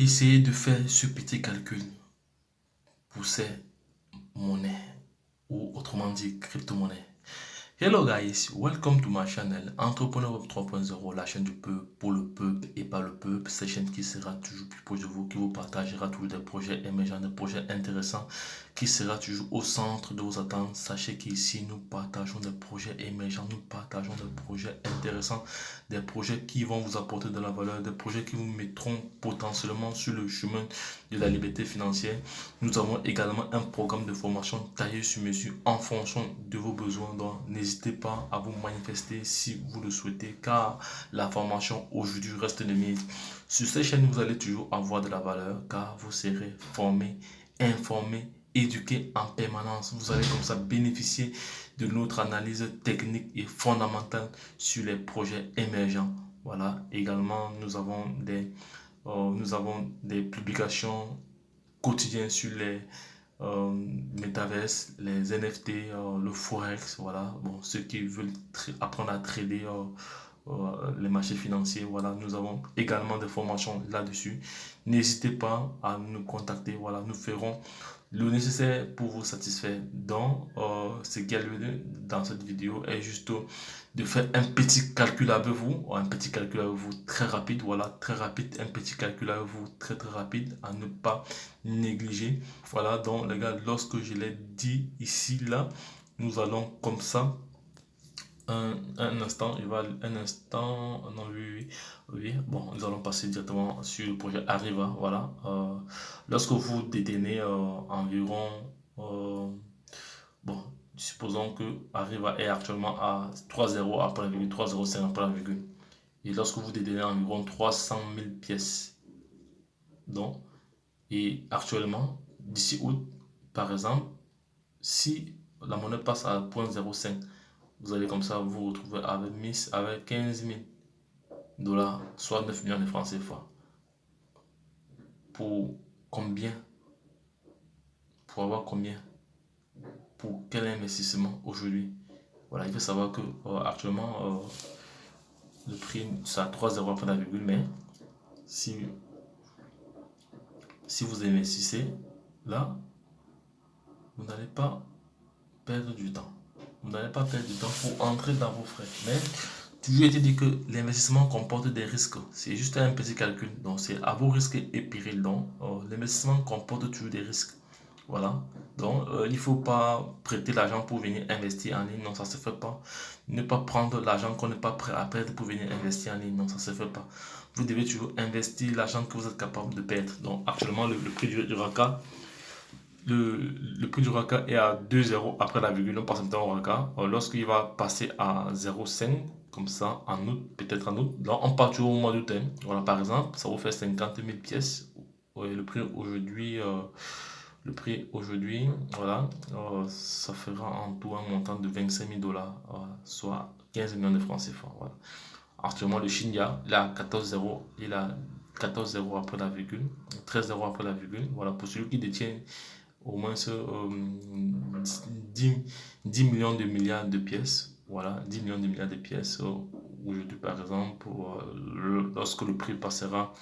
Essayez de faire ce petit calcul pour ces monnaies ou autrement dit crypto-monnaies. Hello guys, welcome to my channel Entrepreneur Web 3.0, la chaîne du peuple pour le peuple et par le peuple. Cette chaîne qui sera toujours plus proche de vous, qui vous partagera toujours des projets émergents, des projets intéressants, qui sera toujours au centre de vos attentes. Sachez qu'ici nous partageons des projets émergents, nous partageons des projets intéressants, des projets qui vont vous apporter de la valeur, des projets qui vous mettront potentiellement sur le chemin de la liberté financière. Nous avons également un programme de formation taillé sur mesure en fonction de vos besoins. Donc n'hésitez pas à vous manifester si vous le souhaitez, car la formation aujourd'hui reste de mise. Sur cette chaîne, vous allez toujours avoir de la valeur, car vous serez formé, informé, éduqué en permanence. Vous allez comme ça bénéficier de notre analyse technique et fondamentale sur les projets émergents. Voilà, également nous avons des publications quotidiennes sur les metaverse, les NFT, le forex. Voilà, bon, ceux qui veulent apprendre à trader les marchés financiers, voilà, nous avons également des formations là-dessus. N'hésitez pas à nous contacter. Voilà, nous ferons le nécessaire pour vous satisfaire. Donc ce qui a lieu dans cette vidéo est juste de faire un petit calcul avec vous, un petit calcul avec vous très rapide. Voilà, très rapide, un petit calcul avec vous très rapide à ne pas négliger. Voilà, donc les gars, lorsque je l'ai dit ici, là, nous allons comme ça un instant, un instant, non, oui, bon, nous allons passer directement sur le projet Arriva. Voilà, lorsque vous détenez environ, bon, supposons que Arriva est actuellement à 3,0 après la virgule, 3,05 après la virgule, et lorsque vous détenez environ 300 000 pièces, donc, et actuellement, d'ici août, par exemple, si la monnaie passe à 0,05, vous allez comme ça vous retrouver avec 15 000 dollars, soit 9 millions de francs CFA. Pour combien? Pour avoir combien? Pour quel investissement aujourd'hui? Voilà, il faut savoir que actuellement le prix c'est à 3,0 après la virgule, mais si vous investissez là, vous n'allez pas perdre du temps. Vous n'allez pas perdre du temps pour entrer dans vos frais. Mais toujours été dit que l'investissement comporte des risques. C'est juste un petit calcul. Donc c'est à vos risques et périls. Donc l'investissement comporte toujours des risques. Voilà. Donc il ne faut pas prêter l'argent pour venir investir en ligne. Non, ça ne se fait pas. Ne pas prendre l'argent qu'on n'est pas prêt à perdre pour venir investir en ligne. Non, ça ne se fait pas. Vous devez toujours investir l'argent que vous êtes capable de perdre. Donc actuellement, le prix du RACA, le prix du Raka est à 2,0 après la virgule, on passe maintenant au Raka. Lorsqu'il va passer à 0,5, comme ça, en août, peut-être en août, là, on part toujours au mois d'août. Voilà, par exemple, ça vous fait 50 000 pièces. Ouais, le prix aujourd'hui, voilà, ça fera en tout un montant de 25 000 dollars, soit 15 millions de francs CFA. Voilà. Actuellement, le Shinya, il a 14,0, il a 14,0 après la virgule, 13,0 après la virgule. Voilà, pour celui qui détient au moins 10 millions de milliards de pièces. Voilà, 10 millions de milliards de pièces. Aujourd'hui, par exemple, lorsque le prix passera,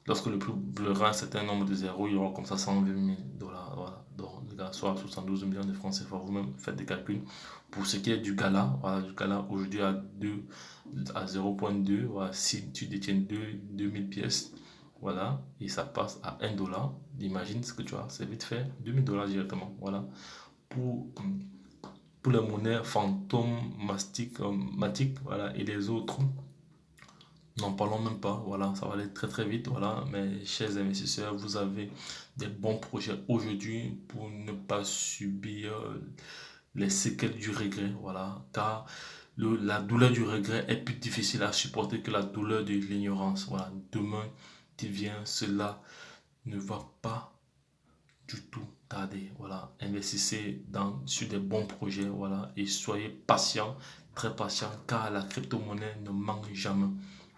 lorsque le prix brûlera un certain nombre de zéros, il y aura comme ça 120 000 dollars. Voilà. Donc, les gars, soit 72 millions de francs CFA, vous-même faites des calculs. Pour ce qui est du gala, voilà, du gala aujourd'hui à 0,2, voilà, si tu détiens 2000 pièces, voilà, et ça passe à 1 dollar, imagine ce que tu as, c'est vite fait, 2000 dollars directement, voilà. Pour, pour les monnaies fantômes, matiques, voilà, et les autres, n'en parlons même pas, voilà, ça va aller très vite, voilà, mes chers investisseurs, vous avez des bons projets aujourd'hui pour ne pas subir les séquelles du regret, voilà, car la douleur du regret est plus difficile à supporter que la douleur de l'ignorance, voilà. Demain qui vient, cela ne va pas du tout tarder, voilà. Investissez sur des bons projets, voilà, et soyez patient, très patient, car la crypto-monnaie ne manque jamais,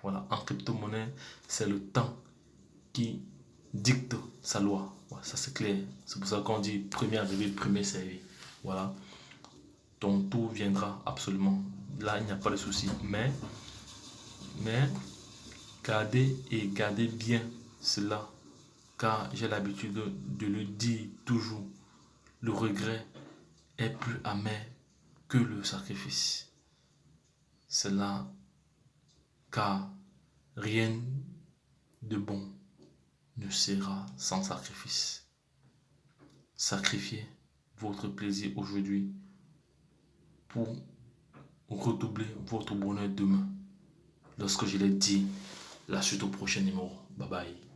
voilà. En crypto-monnaie, c'est le temps qui dicte sa loi, voilà, ça c'est clair. C'est pour ça qu'on dit premier arrivé, premier servi, voilà. Ton tour viendra absolument, là il n'y a pas de souci, mais gardez bien cela car j'ai l'habitude de le dire toujours, le regret est plus amer que le sacrifice. C'est là car rien de bon ne sera sans sacrifice. Sacrifiez votre plaisir aujourd'hui pour redoubler votre bonheur demain. Lorsque je l'ai dit, la suite au prochain numéro. Bye bye.